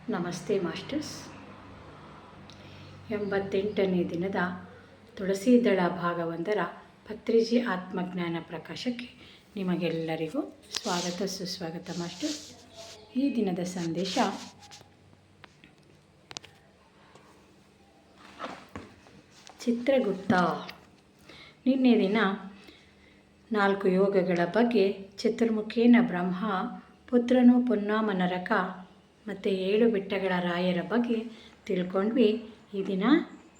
ನಮಸ್ತೆ ಮಾಸ್ಟರ್ಸ್. 88ನೇ ದಿನದ ತುಳಸೀದಳ ಭಾಗ 1ರ ಪತ್ರಿಜಿ ಆತ್ಮಜ್ಞಾನ ಪ್ರಕಾಶಕ್ಕೆ ನಿಮಗೆಲ್ಲರಿಗೂ ಸ್ವಾಗತ ಸುಸ್ವಾಗತ ಮಾಸ್ಟರ್ಸ್. ಈ ದಿನದ ಸಂದೇಶ, ಚಿತ್ರಗುಪ್ತ. ನಿನ್ನೆ ದಿನ 4 ಯೋಗಗಳ ಬಗ್ಗೆ ಚತುರ್ಮುಖೇನ ಬ್ರಹ್ಮ, ಪುತ್ರನು ಪುನ್ನಾಮ ನರಕ ಮತ್ತು 7 ಬೆಟ್ಟಗಳ ರಾಯರ ಬಗ್ಗೆ ತಿಳ್ಕೊಂಡ್ವಿ. ಈ ದಿನ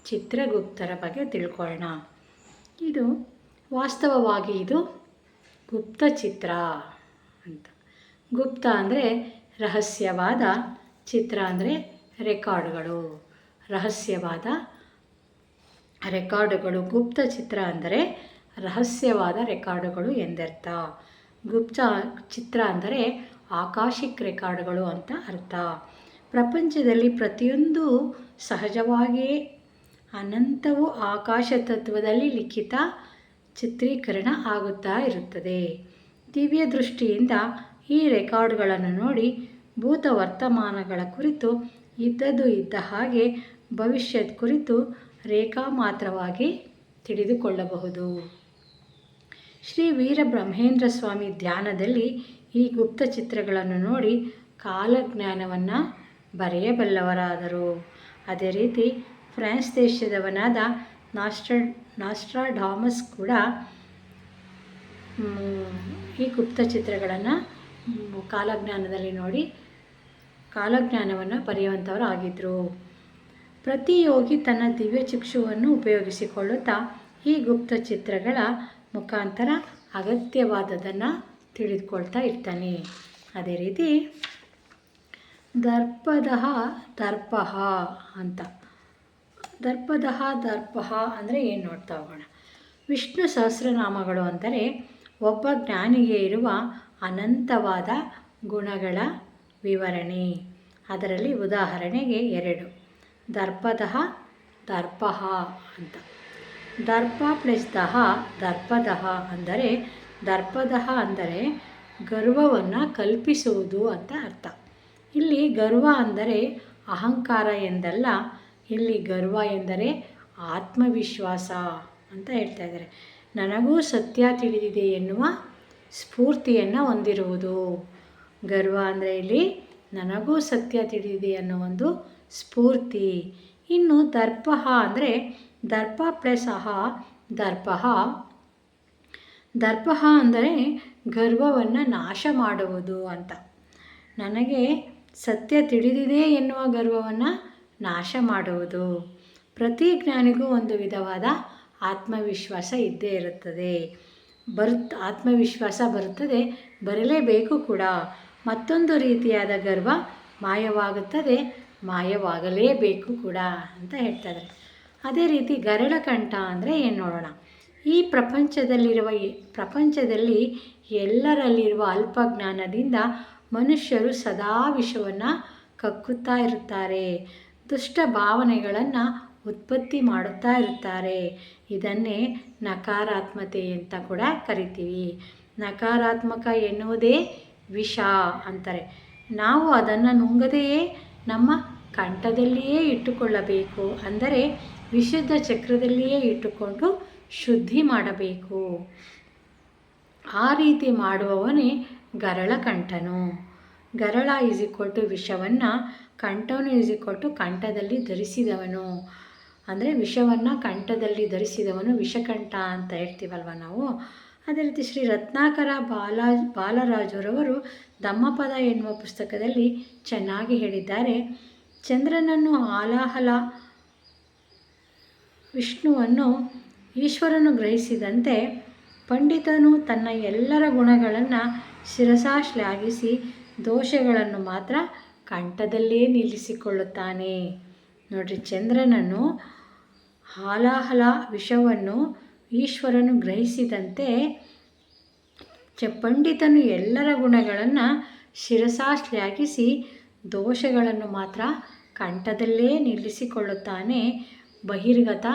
ಚಿತ್ರಗುಪ್ತರ ಬಗ್ಗೆ ತಿಳ್ಕೊಳ್ಳೋಣ. ಇದು ವಾಸ್ತವವಾಗಿ ಇದು ಗುಪ್ತ ಚಿತ್ರ ಅಂತ. ಗುಪ್ತ ಅಂದರೆ ರಹಸ್ಯವಾದ, ಚಿತ್ರ ಅಂದರೆ ರೆಕಾರ್ಡ್ಗಳು, ರಹಸ್ಯವಾದ ರೆಕಾರ್ಡುಗಳು. ಗುಪ್ತ ಚಿತ್ರ ಅಂದರೆ ರಹಸ್ಯವಾದ ರೆಕಾರ್ಡುಗಳು ಎಂದರ್ಥ. ಗುಪ್ತ ಚಿತ್ರ ಅಂದರೆ ಆಕಾಶಿಕ್ ರೆಕಾರ್ಡ್ಗಳು ಅಂತ ಅರ್ಥ. ಪ್ರಪಂಚದಲ್ಲಿ ಪ್ರತಿಯೊಂದು ಸಹಜವಾಗಿಯೇ ಅನಂತವು ಆಕಾಶ ತತ್ವದಲ್ಲಿ ಲಿಖಿತ ಚಿತ್ರೀಕರಣ ಆಗುತ್ತಾ ಇರುತ್ತದೆ. ದಿವ್ಯ ದೃಷ್ಟಿಯಿಂದ ಈ ರೆಕಾರ್ಡ್ಗಳನ್ನು ನೋಡಿ ಭೂತ ವರ್ತಮಾನಗಳ ಕುರಿತು ಇದ್ದದ್ದು ಇದ್ದ ಹಾಗೆ ಭವಿಷ್ಯದ ಕುರಿತು ರೇಖಾಮಾತ್ರವಾಗಿ ತಿಳಿದುಕೊಳ್ಳಬಹುದು. ಶ್ರೀ ವೀರಬ್ರಹ್ಮೇಂದ್ರ ಸ್ವಾಮಿ ಧ್ಯಾನದಲ್ಲಿ ಈ ಗುಪ್ತ ಚಿತ್ರಗಳನ್ನು ನೋಡಿ ಕಾಲಜ್ಞಾನವನ್ನು ಬರೆಯಬಲ್ಲವರಾದರು. ಅದೇ ರೀತಿ ಫ್ರಾನ್ಸ್ ದೇಶದವನಾದ ನಾಸ್ಟ್ರಾಡಾಮಸ್ ಕೂಡ ಈ ಗುಪ್ತ ಚಿತ್ರಗಳನ್ನು ಕಾಲಜ್ಞಾನದಲ್ಲಿ ನೋಡಿ ಕಾಲಜ್ಞಾನವನ್ನು ಬರೆಯುವಂಥವರು ಆಗಿದ್ದರು. ಪ್ರತಿ ಯೋಗಿ ತನ್ನ ದಿವ್ಯ ಚಕ್ಷುವನ್ನು ಉಪಯೋಗಿಸಿಕೊಳ್ಳುತ್ತಾ ಈ ಗುಪ್ತ ಚಿತ್ರಗಳ ಮುಖಾಂತರ ಅಗತ್ಯವಾದದನ್ನು ತಿಳಿದುಕೊಳ್ತಾ ಇರ್ತಾನೆ. ಅದೇ ರೀತಿ ದರ್ಪದಃ ದರ್ಪಃ ಅಂತ. ದರ್ಪದಃ ದರ್ಪಃ ಅಂದರೆ ಏನು ನೋಡ್ತಾ ಹೋಗೋಣ. ವಿಷ್ಣು ಸಹಸ್ರನಾಮಗಳು ಅಂದರೆ ಒಬ್ಬ ಜ್ಞಾನಿಗೆ ಇರುವ ಅನಂತವಾದ ಗುಣಗಳ ವಿವರಣೆ. ಅದರಲ್ಲಿ ಉದಾಹರಣೆಗೆ 2: ದರ್ಪದಃ ದರ್ಪಃ ಅಂತ. ದರ್ಪ ಪ್ಲಸ್ ದಹ ದರ್ಪದಃ ಅಂದರೆ, ದರ್ಪದಃ ಅಂದರೆ ಗರ್ವವನ್ನು ಕಲ್ಪಿಸುವುದು ಅಂತ ಅರ್ಥ. ಇಲ್ಲಿ ಗರ್ವ ಅಂದರೆ ಅಹಂಕಾರ ಎಂದಲ್ಲ, ಇಲ್ಲಿ ಗರ್ವ ಎಂದರೆ ಆತ್ಮವಿಶ್ವಾಸ ಅಂತ ಹೇಳ್ತಾ ಇದ್ದಾರೆ. ನನಗೂ ಸತ್ಯ ತಿಳಿದಿದೆ ಎನ್ನುವ ಸ್ಫೂರ್ತಿಯನ್ನು ಹೊಂದಿರುವುದು. ಗರ್ವ ಅಂದರೆ ಇಲ್ಲಿ ನನಗೂ ಸತ್ಯ ತಿಳಿದಿದೆ ಅನ್ನೋ ಒಂದು ಸ್ಫೂರ್ತಿ. ಇನ್ನು ದರ್ಪಃ ಅಂದರೆ ದರ್ಪ ಪ್ಲಸ್ ಅಹ ದರ್ಪಃ. ದರ್ಪಃ ಅಂದರೆ ಗರ್ವವನ್ನು ನಾಶ ಮಾಡುವುದು ಅಂತ. ನನಗೆ ಸತ್ಯ ತಿಳಿದಿದೆ ಎನ್ನುವ ಗರ್ವವನ್ನು ನಾಶ ಮಾಡುವುದು. ಪ್ರತಿ ಜ್ಞಾನಿಗೂ ಒಂದು ವಿಧವಾದ ಆತ್ಮವಿಶ್ವಾಸ ಇದ್ದೇ ಇರುತ್ತದೆ. ಆತ್ಮವಿಶ್ವಾಸ ಬರುತ್ತದೆ, ಬರಲೇಬೇಕು ಕೂಡ. ಮತ್ತೊಂದು ರೀತಿಯಾದ ಗರ್ವ ಮಾಯವಾಗುತ್ತದೆ, ಮಾಯವಾಗಲೇಬೇಕು ಕೂಡ ಅಂತ ಹೇಳ್ತಾ ಇದ್ದಾರೆ. ಅದೇ ರೀತಿ ಗರಳಕಂಠ ಅಂದರೆ ಏನು ನೋಡೋಣ. ಈ ಪ್ರಪಂಚದಲ್ಲಿ ಎಲ್ಲರಲ್ಲಿರುವ ಅಲ್ಪಜ್ಞಾನದಿಂದ ಮನುಷ್ಯರು ಸದಾ ವಿಷವನ್ನು ಕಕ್ಕುತ್ತಾ ಇರುತ್ತಾರೆ. ದುಷ್ಟ ಭಾವನೆಗಳನ್ನು ಉತ್ಪತ್ತಿ ಮಾಡುತ್ತಾ ಇರುತ್ತಾರೆ. ಇದನ್ನೇ ನಕಾರಾತ್ಮತೆ ಅಂತ ಕೂಡ ಕರಿತೀವಿ. ನಕಾರಾತ್ಮಕ ಎನ್ನುವುದೇ ವಿಷ ಅಂತಾರೆ. ನಾವು ಅದನ್ನು ನುಂಗದೆಯೇ ನಮ್ಮ ಕಂಠದಲ್ಲಿಯೇ ಇಟ್ಟುಕೊಳ್ಳಬೇಕು. ಅಂದರೆ ವಿಶುದ್ಧ ಚಕ್ರದಲ್ಲಿಯೇ ಇಟ್ಟುಕೊಂಡು ಶುದ್ಧಿ ಮಾಡಬೇಕು. ಆ ರೀತಿ ಮಾಡುವವನೇ ಗರಳಕಂಠನು. ಗರಳ ವಿಷವನ್ನು, ಕಂಠವನು ಕಂಠದಲ್ಲಿ ಧರಿಸಿದವನು. ಅಂದರೆ ವಿಷವನ್ನು ಕಂಠದಲ್ಲಿ ಧರಿಸಿದವನು ವಿಷಕಂಠ ಅಂತ ಹೇಳ್ತೀವಲ್ವ ನಾವು. ಅದೇ ರೀತಿ ಶ್ರೀ ರತ್ನಾಕರ ಬಾಲರಾಜುರವರು ಧಮ್ಮಪದ ಎನ್ನುವ ಪುಸ್ತಕದಲ್ಲಿ ಚೆನ್ನಾಗಿ ಹೇಳಿದ್ದಾರೆ. ಚಂದ್ರನನ್ನು ಆಲಾಹಲ, ವಿಷ್ಣುವನ್ನು ಈಶ್ವರನು ಗ್ರಹಿಸಿದಂತೆ ಪಂಡಿತನು ತನ್ನ ಎಲ್ಲರ ಗುಣಗಳನ್ನು ಶಿರಸಾ ಶ್ಲಾಘಿಸಿ ದೋಷಗಳನ್ನು ಮಾತ್ರ ಕಂಠದಲ್ಲೇ ನಿಲ್ಲಿಸಿಕೊಳ್ಳುತ್ತಾನೆ. ನೋಡ್ರಿ, ಚಂದ್ರನನ್ನು ಹಾಲಾಹಲ ವಿಷವನ್ನು ಈಶ್ವರನು ಗ್ರಹಿಸಿದಂತೆ ಪಂಡಿತನು ಎಲ್ಲರ ಗುಣಗಳನ್ನು ಶಿರಸಾ ಶ್ಲಾಘಿಸಿ ದೋಷಗಳನ್ನು ಮಾತ್ರ ಕಂಠದಲ್ಲೇ ನಿಲ್ಲಿಸಿಕೊಳ್ಳುತ್ತಾನೆ, ಬಹಿರ್ಗತ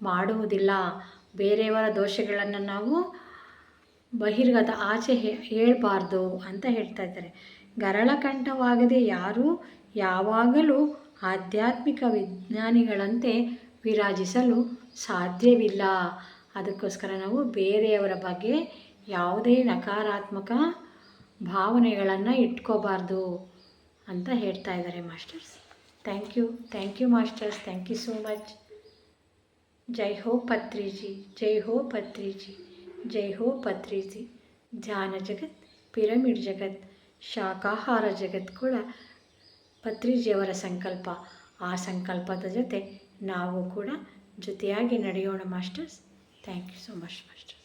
ಮಾಡುವುದಿಲ್ಲ. ಬೇರೆಯವರ ದೋಷಗಳನ್ನು ನಾವು ಬಹಿರ್ಗತ ಆಚೆ ಹೇಳಬಾರ್ದು ಅಂತ ಹೇಳ್ತಾ ಇದ್ದಾರೆ. ಗರಳಕಂಠವಾಗದೆ ಯಾರೂ ಯಾವಾಗಲೂ ಆಧ್ಯಾತ್ಮಿಕ ವಿಜ್ಞಾನಿಗಳಂತೆ ವಿರಾಜಿಸಲು ಸಾಧ್ಯವಿಲ್ಲ. ಅದಕ್ಕೋಸ್ಕರ ನಾವು ಬೇರೆಯವರ ಬಗ್ಗೆ ಯಾವುದೇ ನಕಾರಾತ್ಮಕ ಭಾವನೆಗಳನ್ನು ಇಟ್ಕೋಬಾರ್ದು ಅಂತ ಹೇಳ್ತಾ ಇದ್ದಾರೆ masters. Thank you masters, thank you so much. ಜೈ ಹೋ ಪತ್ರಿಜಿ, ಜೈ ಹೋ ಪತ್ರಿಜಿ, ಜೈ ಹೋ ಪತ್ರಿಜಿ. ಧ್ಯಾನ ಜಗತ್, ಪಿರಮಿಡ್ ಜಗತ್, ಶಾಕಾಹಾರ ಜಗತ್ ಕೂಡ ಪತ್ರಿಜಿಯವರ ಸಂಕಲ್ಪ. ಆ ಸಂಕಲ್ಪದ ಜೊತೆ ನಾವು ಕೂಡ ಜೊತೆಯಾಗಿ ನಡೆಯೋಣ masters. Thank you so much masters.